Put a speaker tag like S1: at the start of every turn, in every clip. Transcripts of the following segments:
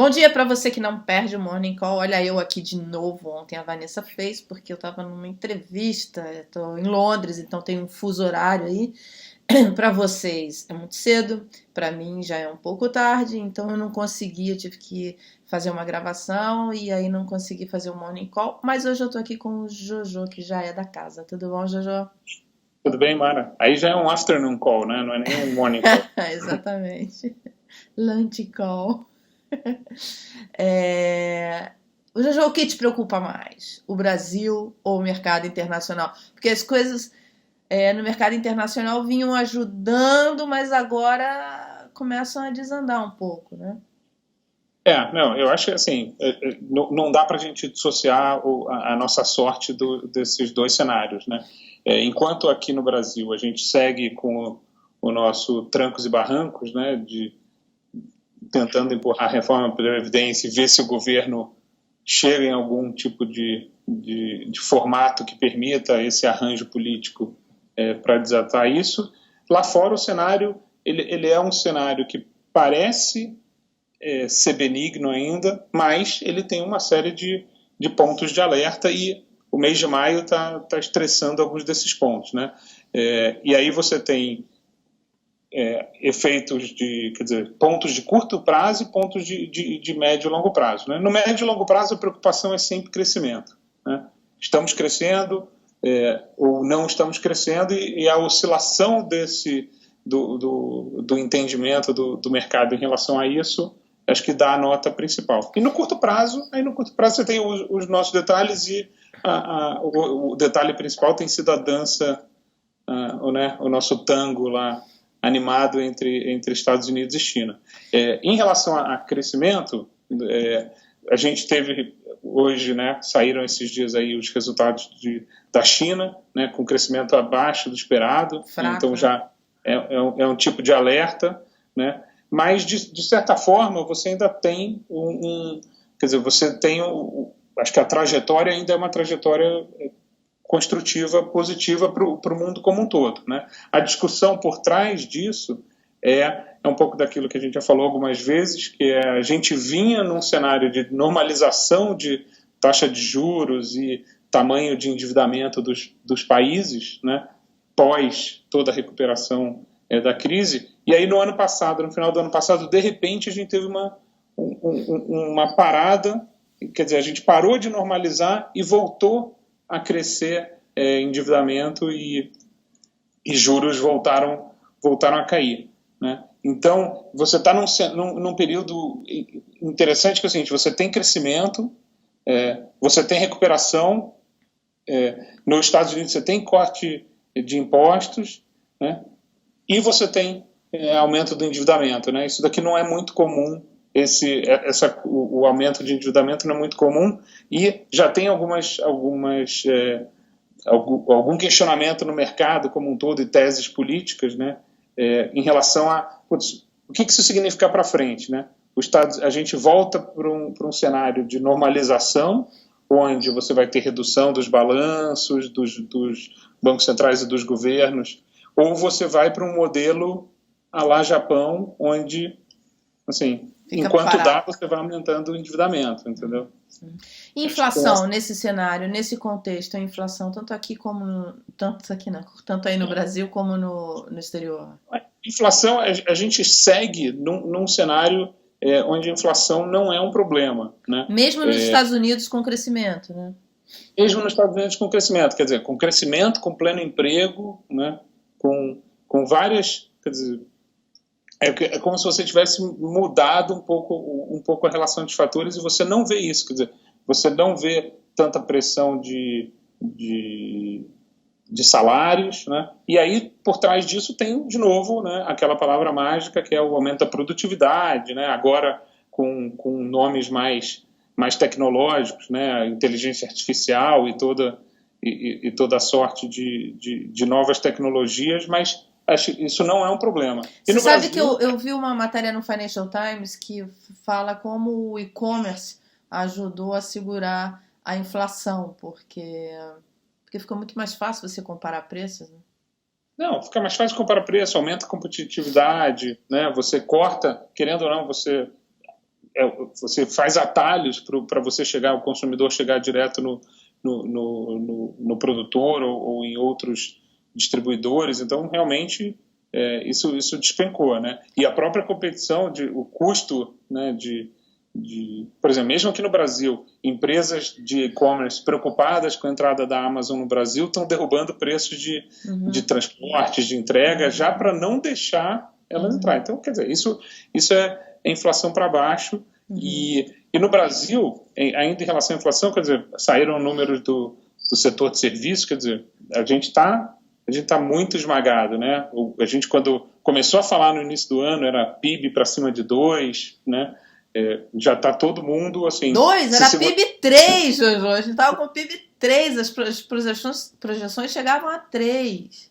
S1: Bom dia para você que não perde o Morning Call. Olha eu aqui de novo. Ontem a Vanessa fez porque eu estava numa entrevista. Estou em Londres, então tem um fuso horário aí. Para vocês é muito cedo, para mim já é um pouco tarde, então eu não consegui, eu tive que fazer uma gravação e aí não consegui fazer o Morning Call. Mas hoje eu tô aqui com o Jojo, que já é da casa. Tudo bom, Jojo?
S2: Tudo bem, Mara? Aí já é um afternoon call, né? Não é nem um morning call.
S1: Exatamente. Lunch Call. É... O Jojo, o que te preocupa mais? O Brasil ou o mercado internacional? Porque as coisas no mercado internacional vinham ajudando, mas agora começam a desandar um pouco, né?
S2: Não, eu acho que assim, não dá para a gente dissociar a nossa sorte desses dois cenários, né? Enquanto aqui no Brasil a gente segue com o nosso trancos e barrancos, né, tentando empurrar a reforma da Previdência e ver se o governo chega em algum tipo de formato que permita esse arranjo político para desatar isso. Lá fora o cenário, ele é um cenário que parece ser benigno ainda, mas ele tem uma série de pontos de alerta e o mês de maio está estressando alguns desses pontos, né? E aí você tem efeitos quer dizer, pontos de curto prazo e pontos de médio e longo prazo, né? No médio e longo prazo a preocupação é sempre crescimento, né? Estamos crescendo ou não estamos crescendo e a oscilação do entendimento do mercado em relação a isso acho que dá a nota principal. E no curto prazo você tem os nossos detalhes e o detalhe principal tem sido a dança, o nosso tango lá animado entre Estados Unidos e China. Em relação a crescimento, a gente teve hoje, né, saíram esses dias aí os resultados da China, né, com crescimento abaixo do esperado,
S1: Fraco,
S2: então
S1: né?
S2: já é um tipo de alerta, né? Mas de certa forma você ainda tem quer dizer, você tem acho que a trajetória ainda é uma trajetória construtiva, positiva para o mundo como um todo, né? A discussão por trás disso é um pouco daquilo que a gente já falou algumas vezes, que a gente vinha num cenário de normalização de taxa de juros e tamanho de endividamento dos países, né? Pós toda a recuperação da crise. E aí no ano passado, no final do ano passado, de repente a gente teve uma parada, quer dizer, a gente parou de normalizar e voltou a crescer endividamento e juros voltaram a cair, né? Então, você está num período interessante que é o seguinte, você tem crescimento, você tem recuperação, nos Estados Unidos você tem corte de impostos, né? E você tem aumento do endividamento, né? Isso daqui não é muito comum, o aumento de endividamento não é muito comum e já tem algum questionamento no mercado como um todo e teses políticas, né? Em relação o que isso significa para frente, né? A gente volta para um cenário de normalização, onde você vai ter redução dos balanços dos bancos centrais e dos governos, ou você vai para um modelo à la Japão, onde, assim,
S1: Fica
S2: enquanto dá,
S1: parado.
S2: você vai aumentando o endividamento, entendeu? Acho que
S1: Inflação nesse cenário, nesse contexto, a inflação tanto aqui como tanto aqui não, tanto aí no Brasil como no exterior.
S2: inflação, a gente segue num cenário onde a inflação não é um problema, né?
S1: Mesmo nos Estados Unidos com crescimento, né?
S2: Mesmo nos Estados Unidos com crescimento, quer dizer, com crescimento, com pleno emprego, né? Com várias, quer dizer, é como se você tivesse mudado um pouco a relação de fatores e você não vê isso, quer dizer, você não vê tanta pressão de salários, né? E aí, por trás disso, tem, de novo, né, aquela palavra mágica que é o aumento da produtividade, né? Agora com nomes mais tecnológicos, né? A inteligência artificial e toda a sorte de novas tecnologias, mas isso não é um problema. E
S1: Você
S2: no
S1: sabe que
S2: Brasil,
S1: eu vi uma matéria no Financial Times que fala como o e-commerce ajudou a segurar a inflação, porque ficou muito mais fácil você comparar preços, né?
S2: não, fica mais fácil comparar preço, aumenta a competitividade, né? Você corta, querendo ou não, você você faz atalhos para você chegar, o consumidor chegar direto no produtor ou em outros distribuidores. Então, realmente, isso despencou, né? E a própria competição, o custo, né, por exemplo, mesmo aqui no Brasil, empresas de e-commerce preocupadas com a entrada da Amazon no Brasil estão derrubando preços de transportes, de entrega, já para não deixar elas entrar. Então, quer dizer, isso é inflação para baixo. E no Brasil, ainda em relação à inflação, quer dizer, saíram números do setor de serviços, quer dizer, a gente está muito esmagado, né? A gente, quando começou a falar no início do ano, era PIB para cima de 2, né? Já está todo mundo assim...
S1: 2? Era PIB 3, Jojo. A gente estava com PIB 3, as projeções chegavam a 3.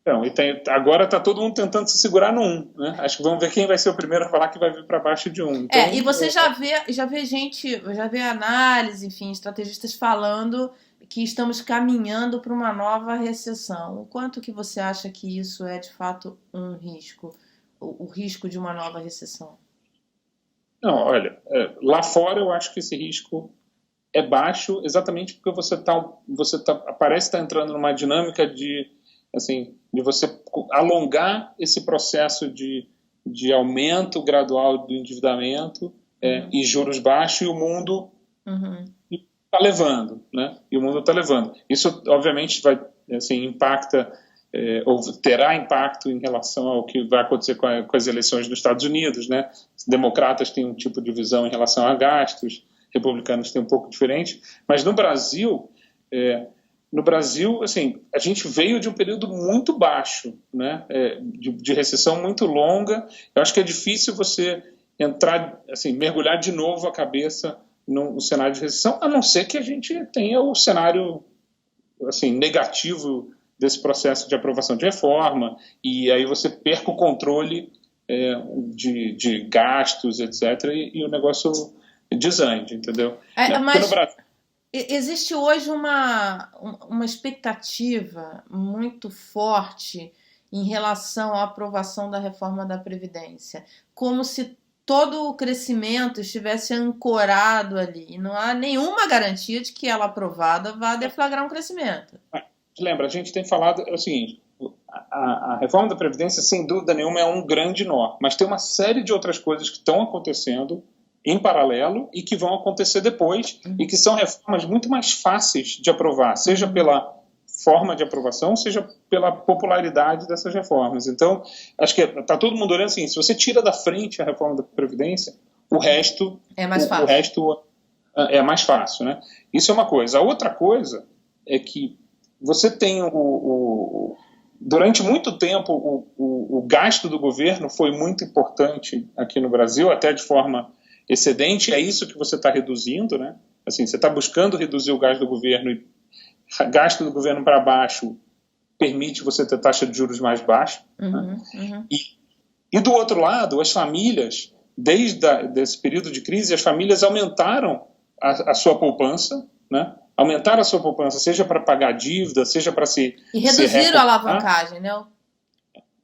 S2: Então, agora está todo mundo tentando se segurar no 1, né? Acho que vamos ver quem vai ser o primeiro a falar que vai vir para baixo de 1. Então,
S1: e você já vê gente, já vê análise, enfim, estrategistas falando que estamos caminhando para uma nova recessão. O quanto que você acha que isso é, de fato, um risco? O risco de uma nova recessão?
S2: Não, olha, lá fora eu acho que esse risco é baixo exatamente porque parece estar entrando numa dinâmica de você alongar esse processo de aumento gradual do endividamento e juros baixos, e o mundo está levando, né? E o mundo está levando. Isso, obviamente, vai impacta ou terá impacto em relação ao que vai acontecer com as eleições nos Estados Unidos, né? Os democratas têm um tipo de visão em relação a gastos, republicanos têm um pouco diferente, mas no Brasil, a gente veio de um período muito baixo, né? De recessão muito longa. Eu acho que é difícil você entrar, mergulhar de novo a cabeça no cenário de recessão, a não ser que a gente tenha o cenário negativo desse processo de aprovação de reforma, e aí você perca o controle de gastos, etc., e o negócio desande, entendeu?
S1: Mas existe hoje uma expectativa muito forte em relação à aprovação da reforma da Previdência, como se todo o crescimento estivesse ancorado ali, e não há nenhuma garantia de que ela aprovada vá deflagrar um crescimento.
S2: Lembra, a gente tem falado o seguinte: a reforma da Previdência, sem dúvida nenhuma, é um grande nó, mas tem uma série de outras coisas que estão acontecendo em paralelo e que vão acontecer depois, e que são reformas muito mais fáceis de aprovar, seja pela forma de aprovação, seja pela popularidade dessas reformas. Então, acho que está todo mundo olhando assim, se você tira da frente a reforma da Previdência, o resto
S1: é mais fácil.
S2: O resto é mais fácil, né? Isso é uma coisa. A outra coisa é que você tem durante muito tempo o gasto do governo foi muito importante aqui no Brasil, até de forma excedente. É isso que você está reduzindo, né? Você está buscando reduzir o gasto do governo, e gasto do governo para baixo permite você ter taxa de juros mais baixa. Né? E do outro lado, as famílias, desde esse período de crise, as famílias aumentaram a sua poupança, né? Aumentaram a sua poupança, seja para pagar dívida, seja para se...
S1: E reduziram a alavancagem, né?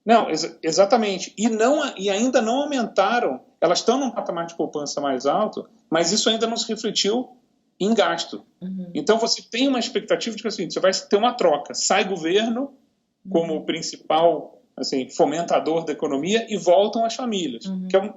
S2: Não, exatamente. E ainda não aumentaram. Elas estão num patamar de poupança mais alto, mas isso ainda não se refletiu em gasto. Então você tem uma expectativa de que você vai ter uma troca. Sai governo como o principal fomentador da economia e voltam as famílias,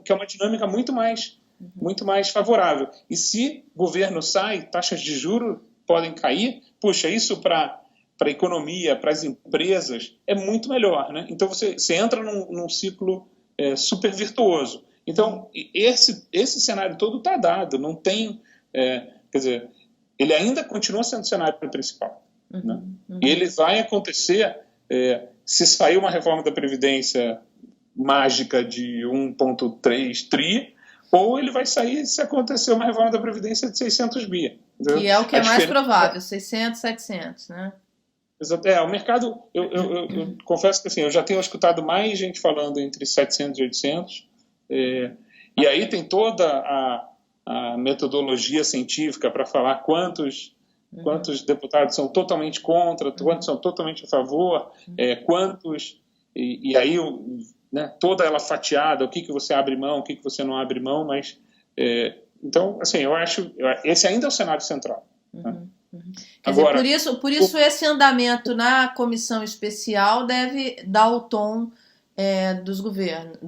S2: que é uma dinâmica muito mais favorável. E se governo sai, taxas de juros podem cair, puxa, isso para a economia, para as empresas, é muito melhor, né? Então você entra num ciclo super virtuoso. Então, esse cenário todo está dado, não tem... quer dizer, ele ainda continua sendo o cenário principal. Né? E ele vai acontecer se sair uma reforma da Previdência mágica de 1,3 tri, ou ele vai sair se acontecer uma reforma da Previdência de 600 bi. Entendeu?
S1: Que é o que é mais provável, 600, 700, né?
S2: O mercado, eu confesso que eu já tenho escutado mais gente falando entre 700 e 800, e aí tem toda a metodologia científica para falar quantos deputados são totalmente contra, quantos são totalmente a favor, quantos... E aí, né, toda ela fatiada, o que você abre mão, o que você não abre mão, mas Então, assim, eu acho esse ainda é o cenário central. Né?
S1: Quer
S2: Agora,
S1: dizer, por isso esse andamento na comissão especial deve dar o tom dos governos,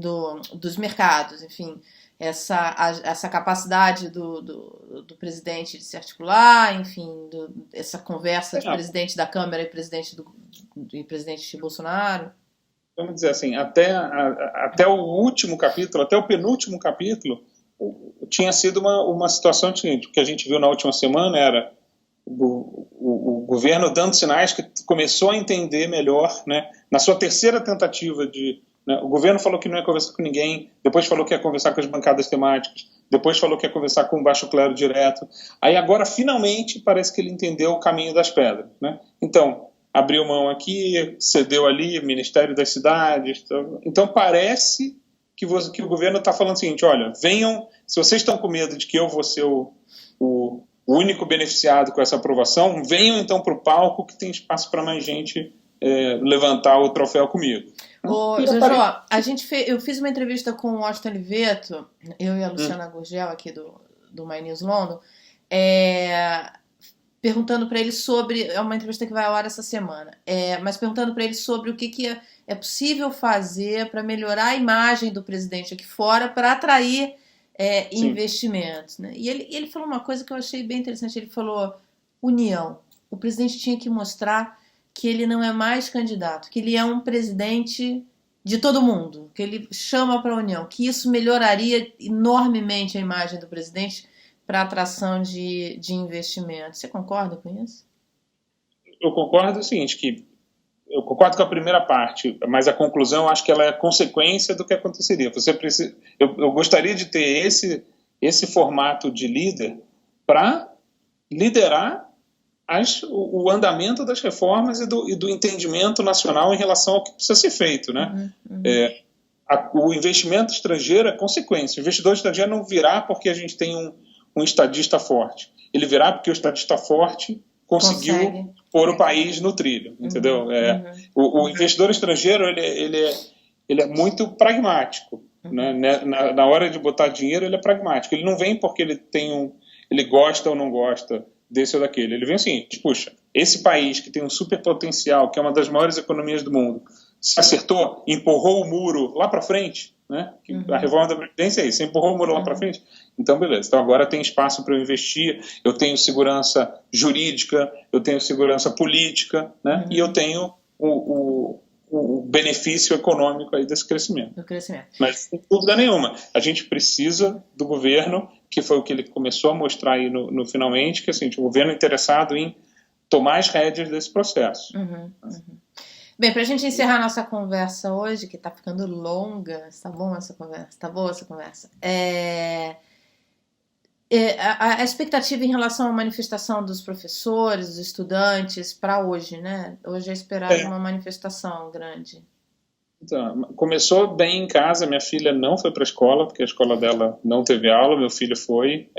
S1: dos mercados, enfim, essa capacidade do presidente de se articular, enfim, essa conversa de presidente da Câmara e presidente Bolsonaro.
S2: Vamos dizer assim, até o último capítulo, até o penúltimo capítulo, tinha sido uma situação seguinte, o que a gente viu na última semana era o governo dando sinais que começou a entender melhor, né, na sua terceira tentativa o governo falou que não ia conversar com ninguém, depois falou que ia conversar com as bancadas temáticas, depois falou que ia conversar com o baixo clero direto, aí agora finalmente parece que ele entendeu o caminho das pedras, né? Então, abriu mão aqui, cedeu ali, Ministério das Cidades, então parece que o governo está falando o seguinte, olha, venham, se vocês estão com medo de que eu vou ser o único beneficiado com essa aprovação, venham então para o palco que tem espaço para mais gente levantar o troféu comigo.
S1: Jojo, eu fiz uma entrevista com o Washington Oliveto, eu e a Luciana Gurgel aqui do My News London, perguntando para ele sobre, é uma entrevista que vai ao ar essa semana, mas perguntando para ele sobre o que é possível fazer para melhorar a imagem do presidente aqui fora, para atrair investimentos. Né? E ele falou uma coisa que eu achei bem interessante, ele falou, união. O presidente tinha que mostrar que ele não é mais candidato, que ele é um presidente de todo mundo, que ele chama para a união, que isso melhoraria enormemente a imagem do presidente para atração de investimentos. Você concorda com isso?
S2: Eu concordo o seguinte, eu concordo com a primeira parte, mas a conclusão acho que ela é consequência do que aconteceria. Eu gostaria de ter esse formato de líder para liderar o andamento das reformas e do entendimento nacional em relação ao que precisa ser feito. Né? O investimento estrangeiro é consequência. O investidor estrangeiro não virá porque a gente tem um estadista forte. Ele virá porque o estadista forte conseguiu pôr o país no trilho. Entendeu? O investidor estrangeiro ele é muito pragmático. Né? Na hora de botar dinheiro, ele é pragmático. Ele não vem porque ele gosta ou não gosta desse ou daquele. Ele vem assim, puxa, esse país que tem um super potencial, que é uma das maiores economias do mundo, se acertou, empurrou o muro lá para frente, né? A reforma da Previdência é isso, empurrou o muro lá para frente. Então, beleza. Então, agora tem espaço para eu investir, eu tenho segurança jurídica, eu tenho segurança política, né? E eu tenho o benefício econômico aí desse crescimento. Mas, sem dúvida nenhuma, a gente precisa do governo, que foi o que ele começou a mostrar aí no finalmente, que assim, o governo interessado em tomar as rédeas desse processo.
S1: Bem, para a gente encerrar nossa conversa hoje, que está ficando longa, está bom essa conversa? Está boa essa conversa? A expectativa em relação à manifestação dos professores, dos estudantes, para hoje, né? Hoje é esperada uma manifestação grande.
S2: Então, começou bem em casa, minha filha não foi para a escola, porque a escola dela não teve aula, meu filho foi.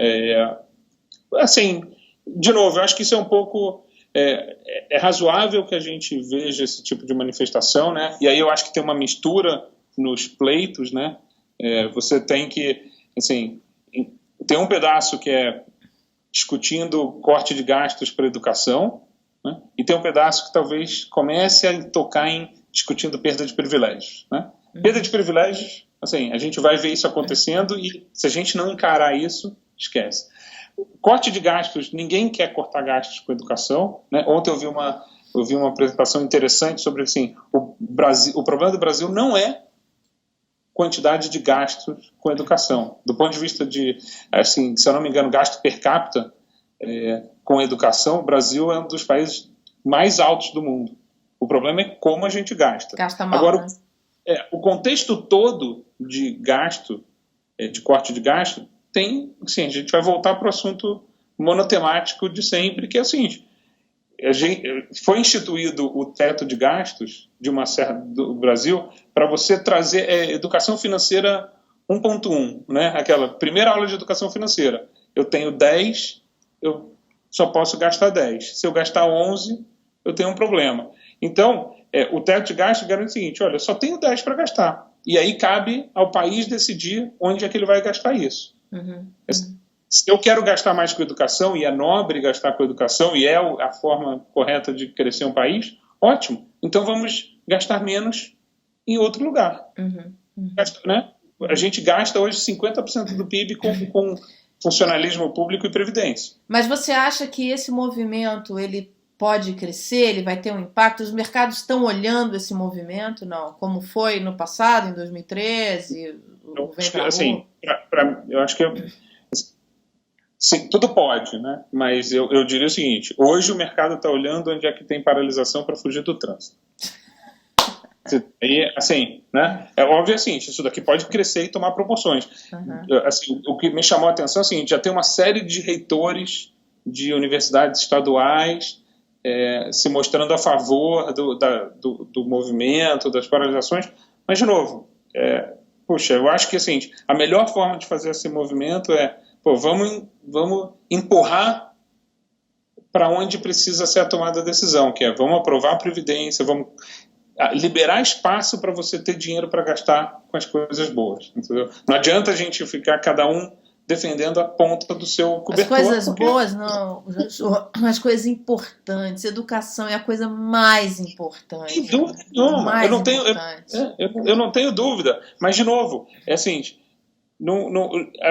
S2: Assim, de novo, eu acho que isso é um pouco... É razoável que a gente veja esse tipo de manifestação, né? E aí eu acho que tem uma mistura nos pleitos, né? Você tem que, assim, tem um pedaço que é discutindo corte de gastos para educação, né? E tem um pedaço que talvez comece a tocar em discutindo perda de privilégios, né? Perda de privilégios, assim, a gente vai ver isso acontecendo e se a gente não encarar isso, esquece. Corte de gastos, ninguém quer cortar gastos com educação, né? Ontem eu vi uma apresentação interessante sobre assim, o problema do Brasil não é quantidade de gastos com educação. Do ponto de vista de, assim, se eu não me engano, gasto per capita com educação, o Brasil é um dos países mais altos do mundo. O problema é como a gente gasta.
S1: Gasta mal,
S2: agora,
S1: né?
S2: O contexto todo de gasto, de corte de gasto, tem, sim, a gente vai voltar para o assunto monotemático de sempre, que é o seguinte, foi instituído o teto de gastos do Brasil para você trazer educação financeira 1.1, né? Aquela primeira aula de educação financeira. Eu tenho 10, eu só posso gastar 10. Se eu gastar 11, eu tenho um problema. Então, o teto de gastos garante o seguinte, olha, eu só tenho 10 para gastar. E aí cabe ao país decidir onde é que ele vai gastar isso.
S1: Uhum.
S2: Se eu quero gastar mais com educação, e é nobre gastar com educação, e é a forma correta de crescer um país, ótimo. Então vamos gastar menos em outro lugar. Né? A gente gasta hoje 50% do PIB com funcionalismo público e previdência.
S1: Mas você acha que esse movimento ele pode crescer, ele vai ter um impacto? Os mercados estão olhando esse movimento, não? Como foi no passado, em 2013?
S2: Eu acho que sim, tudo pode, né? Mas eu diria o seguinte: hoje o mercado está olhando onde é que tem paralisação para fugir do trânsito. E, assim, né? É óbvio assim, isso daqui pode crescer e tomar proporções. Assim, o que me chamou a atenção é o seguinte: já tem uma série de reitores de universidades estaduais se mostrando a favor do movimento, das paralisações, mas, de novo, puxa, eu acho que assim, a melhor forma de fazer esse movimento vamos empurrar para onde precisa ser a tomada da decisão, que vamos aprovar a Previdência, vamos liberar espaço para você ter dinheiro para gastar com as coisas boas, entendeu? Não adianta a gente ficar cada um defendendo a ponta do seu cobertor.
S1: As coisas boas, não, as coisas importantes. Educação é a coisa mais importante.
S2: Sem dúvida nenhuma. Eu não tenho dúvida. Mas, de novo, é assim,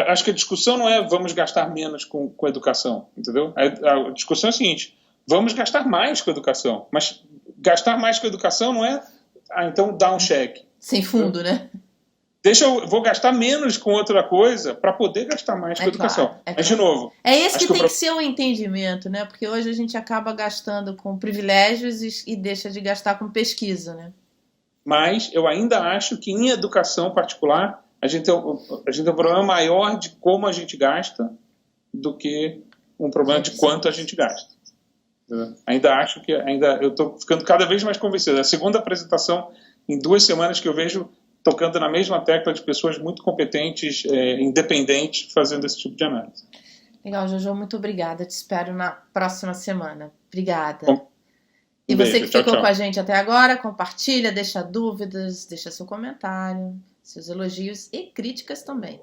S2: acho que a discussão não é vamos gastar menos com educação, entendeu? A discussão é a seguinte: vamos gastar mais com educação. Mas gastar mais com educação não é, então dá um cheque.
S1: Sem fundo, né?
S2: Vou gastar menos com outra coisa para poder gastar mais com educação. Mas, de novo...
S1: É esse que tem que ser o entendimento, né? Porque hoje a gente acaba gastando com privilégios e deixa de gastar com pesquisa, né?
S2: Mas eu ainda acho que em educação particular a gente tem um problema maior de como a gente gasta do que um problema de quanto a gente gasta. Ainda acho que... eu estou ficando cada vez mais convencido. É a segunda apresentação em 2 semanas que eu vejo tocando na mesma tecla de pessoas muito competentes, independentes, fazendo esse tipo de análise.
S1: Legal, Jojo, muito obrigada. Te espero na próxima semana. Obrigada. E
S2: Beijo,
S1: você que ficou
S2: tchau.
S1: com a gente até agora, compartilha, deixa dúvidas, deixa seu comentário, seus elogios e críticas também.